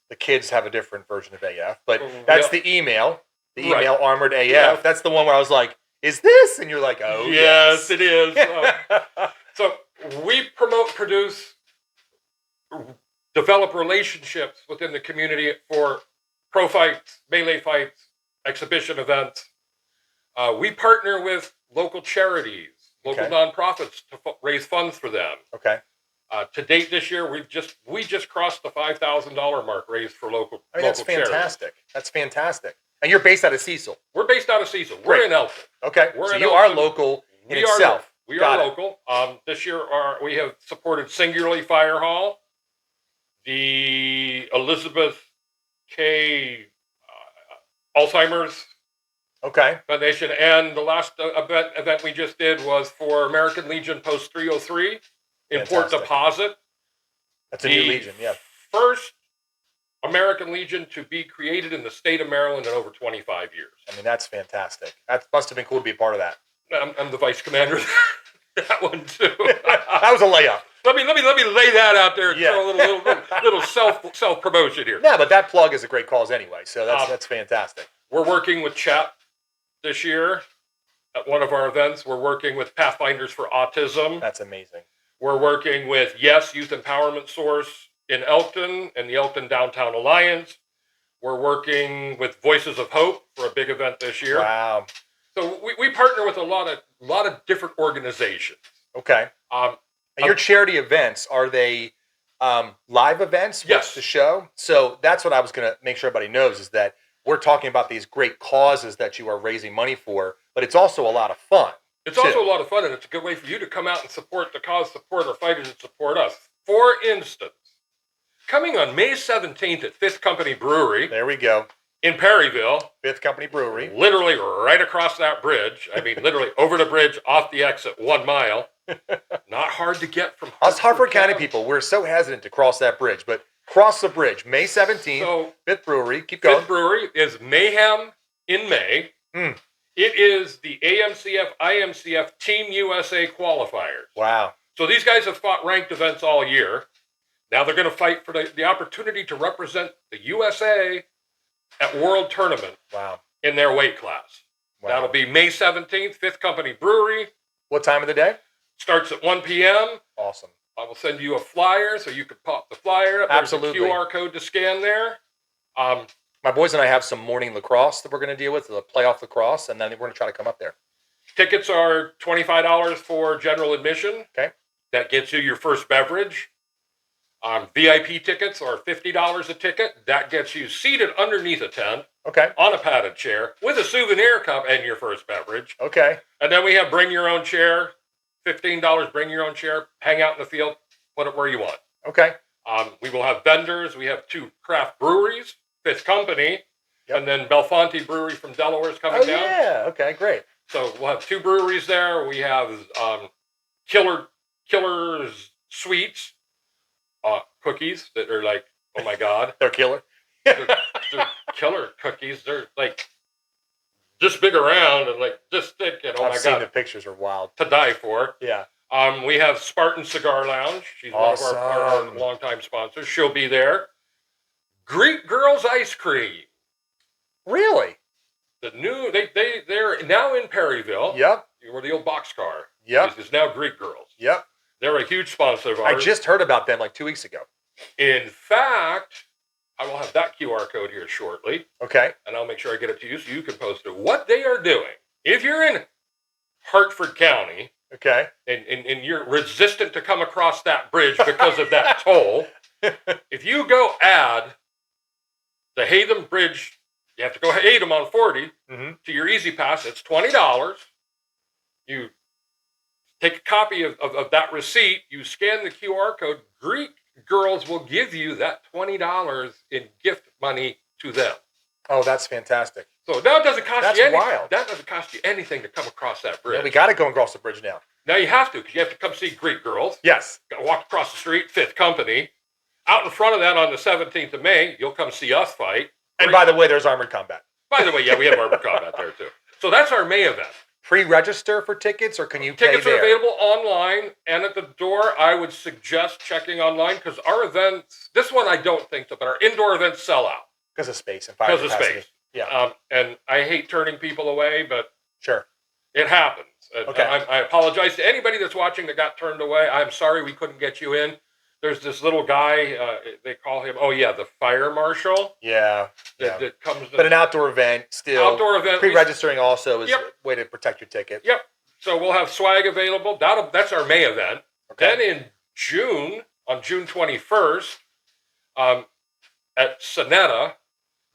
The kids have a different version of AF, but that's the email. The email Armored AF. Yeah. That's the one where I was like, is this? And you're like, oh, yes, it is. So we produce develop relationships within the community for pro fights, melee fights, exhibition events. We partner with local charities, local nonprofits to raise funds for them. Okay. To date this year, we just crossed the $5,000 mark raised for local. I mean, that's fantastic. Charities. That's fantastic. And you're based out of Cecil. We're based out of Cecil. We're in Elton. Okay. We're so in you Elton. are local in we itself. We are local. This year, we have supported Singularly Fire Hall, the Elizabeth K. Alzheimer's Foundation, and the last event we just did was for American Legion Post 303 in Port Deposit. That's a new Legion, yeah. First American Legion to be created in the state of Maryland in over 25 years. I mean, that's fantastic. That must have been cool to be a part of that. I'm the vice commander. That one too. That was a layup. Let me lay that out there. And throw a little self promotion here. Yeah, but that plug is a great cause anyway. So that's fantastic. We're working with CHAP this year at one of our events. We're working with Pathfinders for Autism. That's amazing. We're working with Yes Youth Empowerment Source in Elkton and the Elkton Downtown Alliance. We're working with Voices of Hope for a big event this year. Wow. So we partner with a lot of different organizations. Okay. And your charity events, are they live events? Yes. The show? So that's what I was going to make sure everybody knows, is that we're talking about these great causes that you are raising money for, but it's also a lot of fun. It's also a lot of fun, and it's a good way for you to come out and support the cause, support our fighters, and support us. For instance, coming on May 17th at Fifth Company Brewery. There we go. In Perryville. Fifth Company Brewery. Literally right across that bridge. I mean, literally over the bridge, off the exit, 1 mile. Not hard to get from Us Hartford County people, we're so hesitant to cross that bridge, but cross the bridge, May 17th, so, Fifth Brewery. Keep going. Fifth Brewery is Mayhem in May. It is the AMCF, IMCF Team USA qualifiers. Wow. So these guys have fought ranked events all year. Now they're going to fight for the opportunity to represent the USA at World Tournament. Wow. In their weight class. Wow. That'll be May 17th, Fifth Company Brewery. What time of the day? Starts at 1 p.m. Awesome. I will send you a flyer so you can pop the flyer up. Absolutely. There's a QR code to scan there. My boys and I have some morning lacrosse that we're going to deal with, the playoff lacrosse, and then we're going to try to come up there. Tickets are $25 for general admission. Okay. That gets you your first beverage. VIP tickets are $50 a ticket. That gets you seated underneath a tent. Okay. On a padded chair with a souvenir cup and your first beverage. Okay. And then we have bring your own chair. $15, bring your own chair. Hang out in the field. Put it where you want. Okay. We will have vendors. We have 2 craft breweries. Fifth Company. Yep. And then Belfonte Brewery from Delaware is coming down. Yeah. Okay, great. So we'll have 2 breweries there. We have Killer's Sweets. Cookies that are like, oh my God. They're killer. they're killer cookies. They're like this big around and like this thick, and I've seen the pictures are wild. To die for. Yeah. We have Spartan Cigar Lounge. She's awesome. One of our longtime sponsors. She'll be there. Greek Girls Ice Cream. Really? They're now in Perryville. Yep. Where the old boxcar. Yep. Is now Greek Girls. Yep. They're a huge sponsor of ours. I just heard about them like 2 weeks ago. In fact, I will have that QR code here shortly. Okay. And I'll make sure I get it to you so you can post it. What they are doing, if you're in Hartford County, okay, and you're resistant to come across that bridge because of that toll, if you go add the Hatham Bridge, you have to go Hatham on 40 to your Easy Pass, it's $20. You take a copy of that receipt, you scan the QR code, Greek Girls will give you that $20 in gift money to them. Oh, that's fantastic. So now it doesn't cost you anything. Wild. That doesn't cost you anything to come across that bridge. Yeah, we got to go across the bridge now. Now you have to, because you have to come see Greek Girls. Yes. Got to walk across the street, Fifth Company. Out in front of that on the 17th of May, you'll come see us fight. And by the way, there's armored combat. By the way, yeah, we have armored combat there too. So that's our May event. Pre-register for tickets, or can you pay Tickets there? are available online and at the door. I would suggest checking online because our events, this one I don't think so, but our indoor events sell out. Because of space and fire capacity. Because of space. Yeah. And I hate turning people away, but sure, it happens. Okay. I apologize to anybody that's watching that got turned away. I'm sorry we couldn't get you in. There's this little guy, they call him, oh yeah, the fire marshal. Yeah. That comes. But an outdoor event still. Outdoor event. Pre-registering also is Yep. a way to protect your ticket. Yep. So we'll have swag available. That's our May event. Okay. Then in June, on June 21st, at Sonetta,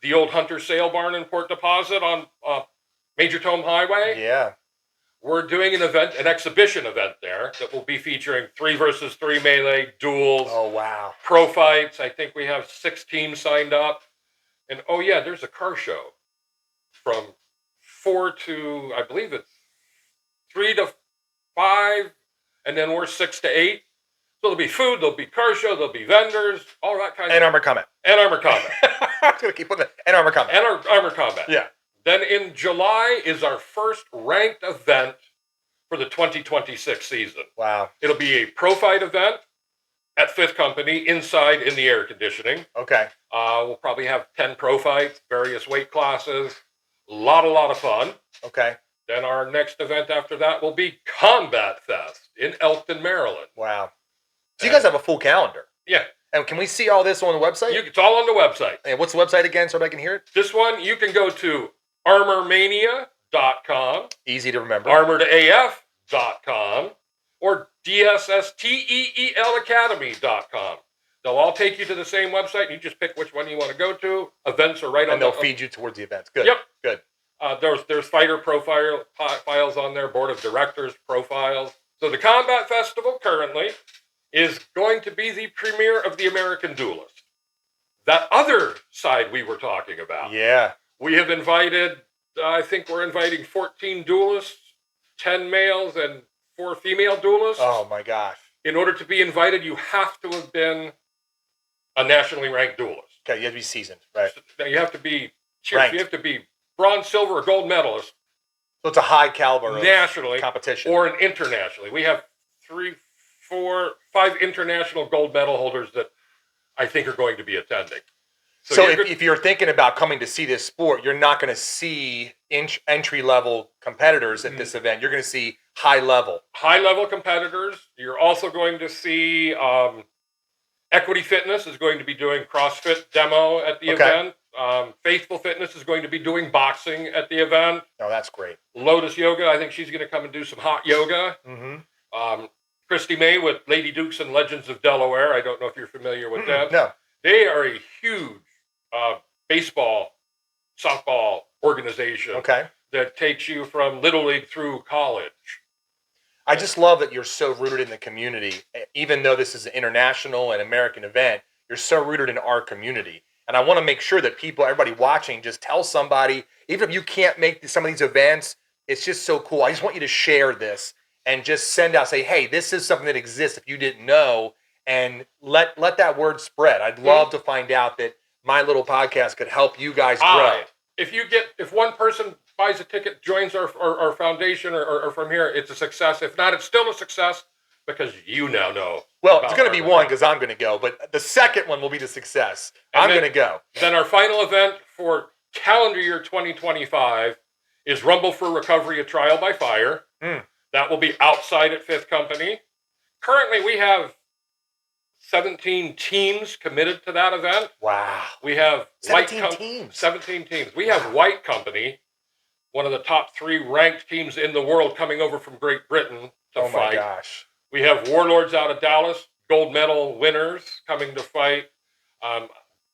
the old Hunter Sale Barn in Port Deposit on Major Tome Highway. Yeah. We're doing an exhibition event there that will be featuring 3 versus 3 melee, duels, Oh, wow. pro fights. I think we have 6 teams signed up. And oh yeah, there's a car show from 4 to, I believe it's 3 to 5, and then we're 6 to 8. So there'll be food, there'll be car show, there'll be vendors, all that kind of And Armored Combat. And Armored Combat. I'm going to keep putting it. And Armored Combat. And Armored Combat. Yeah. Then in July is our first ranked event for the 2026 season. Wow. It'll be a pro fight event at Fifth Company inside in the air conditioning. Okay. We'll probably have 10 pro fights, various weight classes. A lot of fun. Okay. Then our next event after that will be Combat Fest in Elkton, Maryland. Wow. So you guys have a full calendar. Yeah. And can we see all this on the website? It's all on the website. And what's the website again so everybody can hear it? This one, you can go to armormania.com, Easy to remember. armoredaf.com, or dssteel academy.com. They'll all take you to the same website. You just pick which one you want to go to. Events are right on and they'll feed you towards the events. Good. Yep. Good. There's fighter profiles on there, board of directors profiles. So the Combat Festival currently is going to be the premiere of the American Duelist. That other side we were talking about. Yeah. We have invited, I think we're inviting 14 duelists, 10 males and 4 female duelists. Oh my gosh. In order to be invited, you have to have been a nationally ranked duelist. Okay, you have to be seasoned, right? So you have to be Ranked. You have to be bronze, silver, or gold medalist So it's a high caliber of nationally competition. or an internationally. We have 3, 4, 5 international gold medal holders that I think are going to be attending. So if you're thinking about coming to see this sport, you're not going to see entry-level competitors at this event. You're going to see high-level competitors. You're also going to see Equity Fitness is going to be doing CrossFit demo at the event. Faithful Fitness is going to be doing boxing at the event. Oh, that's great. Lotus Yoga, I think she's going to come and do some hot yoga. Mm-hmm. Christy May with Lady Dukes and Legends of Delaware. I don't know if you're familiar with them. No. They are a huge baseball, softball organization that takes you from Little League through college. I just love that you're so rooted in the community. Even though this is an international and American event, you're so rooted in our community. And I want to make sure that everybody watching, just tell somebody, even if you can't make some of these events, it's just so cool. I just want you to share this and just send out, say, hey, this is something that exists if you didn't know, and let that word spread. I'd love to find out that my little podcast could help you guys grow. If one person buys a ticket, joins our foundation or from here, it's a success. If not, it's still a success because you now know. Well, it's going to be one because I'm going to go, but the second one will be the success. I'm going to go. Then our final event for calendar year 2025 is Rumble for Recovery, a Trial by Fire. That will be outside at Fifth Company. Currently, we have 17 teams committed to that event. Wow. We have 17 teams. 17 teams. We have White Company, one of the top 3 ranked teams in the world, coming over from Great Britain to fight. Oh my gosh. We have Warlords out of Dallas, gold medal winners coming to fight.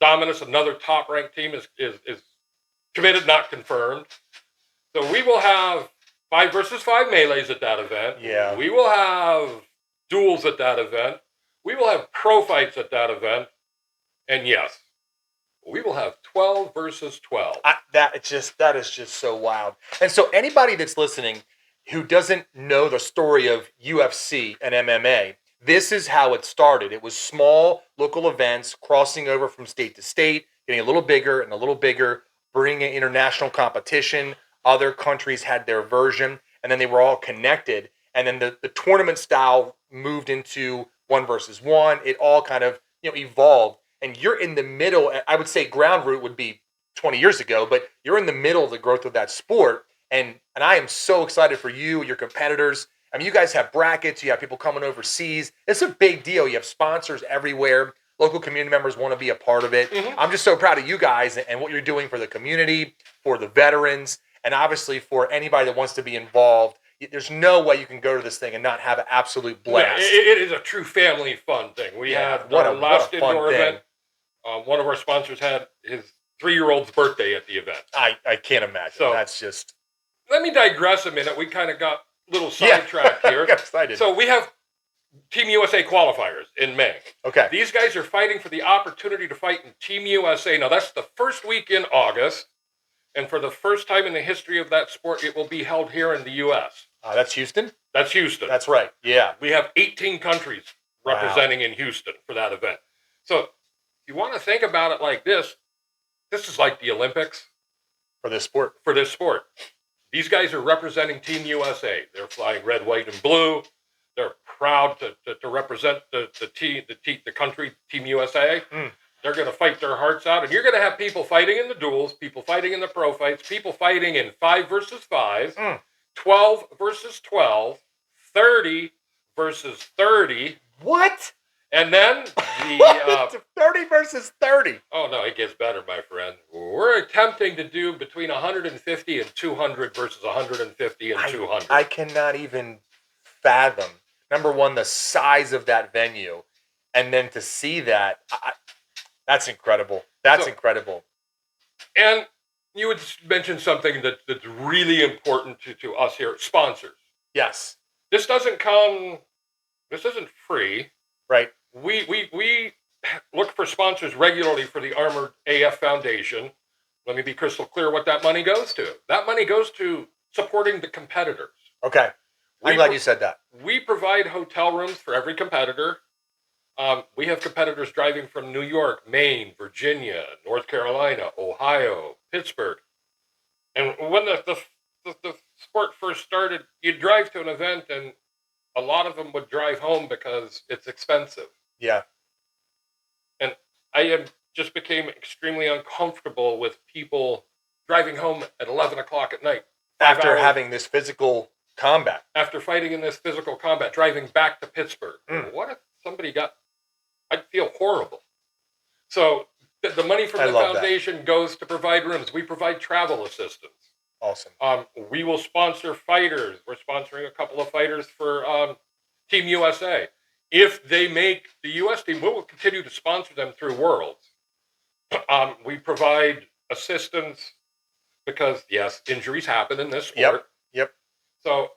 Dominus, another top ranked team, is committed, not confirmed. So we will have 5 versus 5 melees at that event. Yeah. We will have duels at that event. We will have pro fights at that event. And yes, we will have 12 versus 12. That is just so wild. And so anybody that's listening who doesn't know the story of UFC and MMA, this is how it started. It was small local events crossing over from state to state, getting a little bigger and a little bigger, bringing international competition. Other countries had their version, and then they were all connected. And then the tournament style moved into 1 versus 1. It all kind of evolved. And you're in the middle. I would say ground root would be 20 years ago, but you're in the middle of the growth of that sport. And I am so excited for you, your competitors, I mean, you guys have brackets, you have people coming overseas. It's a big deal. You have sponsors everywhere. Local community members want to be a part of it. Mhm. I'm just so proud of you guys and what you're doing for the community, for the veterans, and obviously for anybody that wants to be involved. There's no way you can go to this thing and not have an absolute No, blast. it is a true family fun thing. We had what our a last fun indoor thing. event. One of our sponsors had his 3-year-old's birthday at the event. I can't imagine. So, that's just. Let me digress a minute. We kind of got a little sidetracked here. I got excited. So we have Team USA qualifiers in May. Okay. These guys are fighting for the opportunity to fight in Team USA. Now, that's the first week in August. And for the first time in the history of that sport, it will be held here in the U.S. That's Houston? That's Houston. That's right. Yeah. We have 18 countries representing in Houston for that event. So if you want to think about it like this is like the Olympics. For this sport. For this sport. These guys are representing Team USA. They're flying red, white, and blue. They're proud to represent the country, Team USA. They're going to fight their hearts out. And you're going to have people fighting in the duels, people fighting in the pro fights, people fighting in 5 versus 5, 12 versus 12, 30 versus 30. What? And then the 30 versus 30. Oh no, it gets better, my friend. We're attempting to do between 150 and 200 versus 150 and 200. I cannot even fathom, number one, the size of that venue, and then to see that, that's incredible. That's incredible. And you would mention something that's really important to us here, sponsors. Yes. This isn't free. Right. We look for sponsors regularly for the Armored AF Foundation. Let me be crystal clear what that money goes to. That money goes to supporting the competitors. Okay. I'm glad you said that. We provide hotel rooms for every competitor. We have competitors driving from New York, Maine, Virginia, North Carolina, Ohio, Pittsburgh. And when the sport first started, you'd drive to an event and a lot of them would drive home because it's expensive. Yeah. And I just became extremely uncomfortable with people driving home at 11 o'clock at night. After having this physical combat. After fighting in this physical combat, driving back to Pittsburgh. What if somebody I'd feel horrible. So the money from the foundation goes to provide rooms. We provide travel assistance. Awesome. We will sponsor fighters. We're sponsoring a couple of fighters for Team USA. If they make the U.S. team, we will continue to sponsor them through Worlds. We provide assistance because, yes, injuries happen in this sport. Yep. So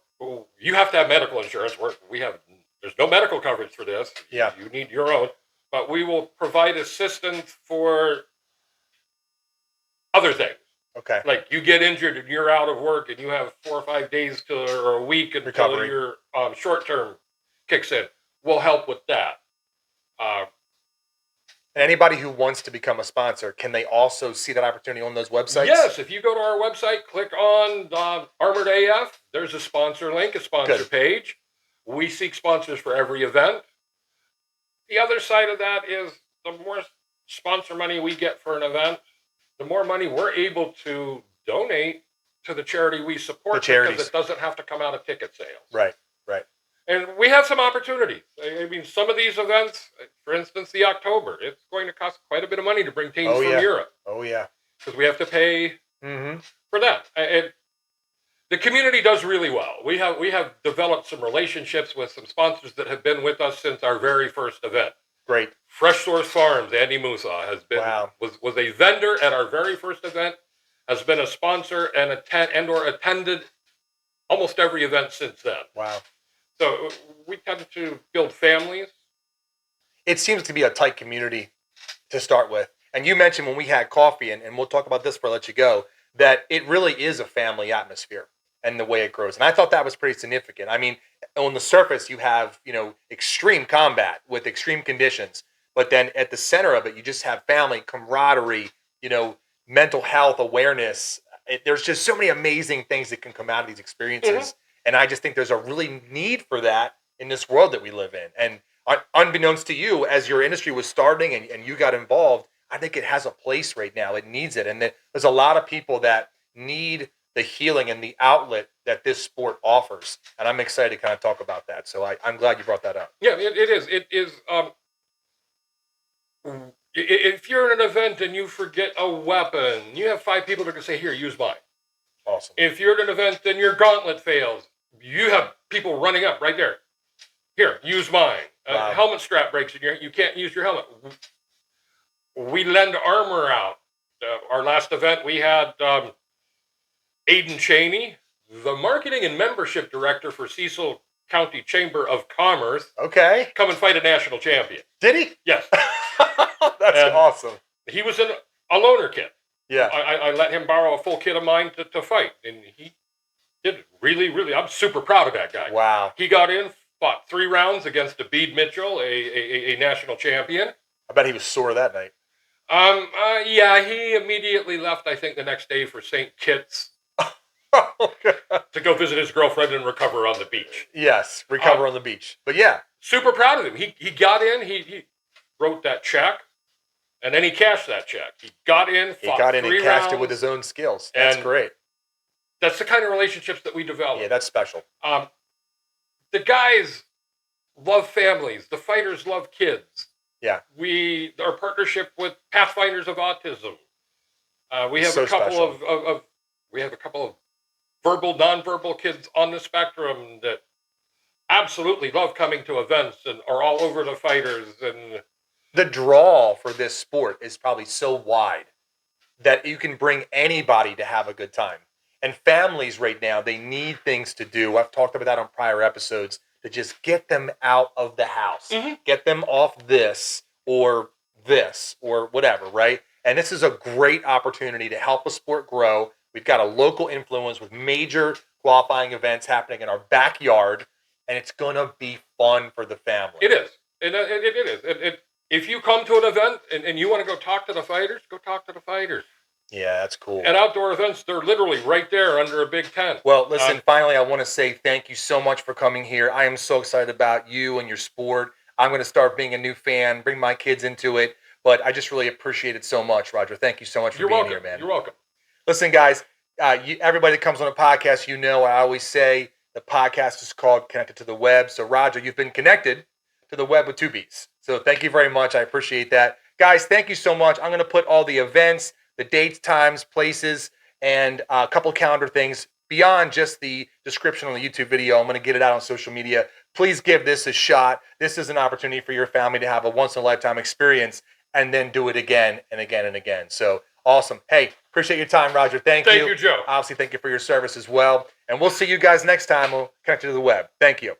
you have to have medical insurance. There's no medical coverage for this. Yeah. You need your own. But we will provide assistance for other things. Okay. Like you get injured and you're out of work and you have 4 or 5 days or a week until your short term kicks in. We'll help with that. And anybody who wants to become a sponsor, can they also see that opportunity on those websites? Yes. If you go to our website, click on Armored AF. There's a sponsor link, a sponsor page. We seek sponsors for every event. The other side of that is the more sponsor money we get for an event, the more money we're able to donate to the charity we support because it doesn't have to come out of ticket sales. Right. And we have some opportunities. I mean, some of these events, for instance, the October, it's going to cost quite a bit of money to bring teams from Europe. Oh, yeah. Because we have to pay for that. The community does really well. We have developed some relationships with some sponsors that have been with us since our very first event. Great. Fresh Source Farms, Andy Musa has been was a vendor at our very first event, has been a sponsor and attended almost every event since then. Wow. So we tend to build families. It seems to be a tight community to start with. And you mentioned when we had coffee, and we'll talk about this before I let you go, that it really is a family atmosphere and the way it grows. And I thought that was pretty significant. I mean, on the surface, you have, extreme combat with extreme conditions. But then at the center of it, you just have family, camaraderie, mental health awareness. There's just so many amazing things that can come out of these experiences. And I just think there's a really need for that in this world that we live in. And unbeknownst to you, as your industry was starting and you got involved, I think it has a place right now. It needs it. And there's a lot of people that need the healing and the outlet that this sport offers. And I'm excited to kind of talk about that. So I'm glad you brought that up. Yeah, it is. It is. If you're at an event and you forget a weapon, you have 5 people that can say, "Here, use mine." Awesome. If you're at an event and your gauntlet fails, you have people running up right there. "Here, use mine." Wow. Helmet strap breaks and you can't use your helmet. We lend armor out. Our last event, we had Aiden Cheney, the marketing and membership director for Cecil County Chamber of Commerce, Okay. come and fight a national champion. Did he? Yes. That's And awesome. He was a loaner kit. Yeah. I let him borrow a full kit of mine to fight, and he did it really, really. I'm super proud of that guy. Wow. He got in, fought 3 rounds against Abid Mitchell, a national champion. I bet he was sore that night. Yeah, he immediately left, I think, the next day for St. Kitts to go visit his girlfriend and recover on the beach. Yes, recover on the beach. But yeah. Super proud of him. He got in, he wrote that check, and then he cashed that check. He got in, fought 3 and rounds, cashed it with his own skills. That's and great. That's the kind of relationships that we develop. Yeah, that's special. The guys love families. The fighters love kids. Yeah. Our partnership with Pathfinders of Autism. We have So a couple special. we have a couple of verbal, nonverbal kids on the spectrum that absolutely love coming to events and are all over the fighters. And The draw for this sport is probably so wide that you can bring anybody to have a good time. And families right now, they need things to do. I've talked about that on prior episodes, to just get them out of the house. Mhm. Get them off this or whatever, right? And this is a great opportunity to help a sport grow. We've got a local influence with major qualifying events happening in our backyard, and it's going to be fun for the family. it is. It is. If you come to an event and you want to go talk to the fighters, go talk to the fighters. Yeah, that's cool. At outdoor events, they're literally right there under a big tent. Well, listen, finally, I want to say thank you so much for coming here. I am so excited about you and your sport. I'm going to start being a new fan, bring my kids into it. But I just really appreciate it so much, Roger. Thank you so much for being here, man. You're welcome. Listen, guys, everybody that comes on a podcast, I always say the podcast is called Connected to the Web. So, Roger, you've been connected to the web with 2 B's. So thank you very much. I appreciate that. Guys, thank you so much. I'm going to put all the events, the dates, times, places, and a couple calendar things beyond just the description on the YouTube video. I'm going to get it out on social media. Please give this a shot. This is an opportunity for your family to have a once-in-a-lifetime experience and then do it again and again and again. So awesome. Hey, appreciate your time, Roger. Thank you. Thank you, Joe. Obviously, thank you for your service as well. And we'll see you guys next time on Connected to the Web. Thank you.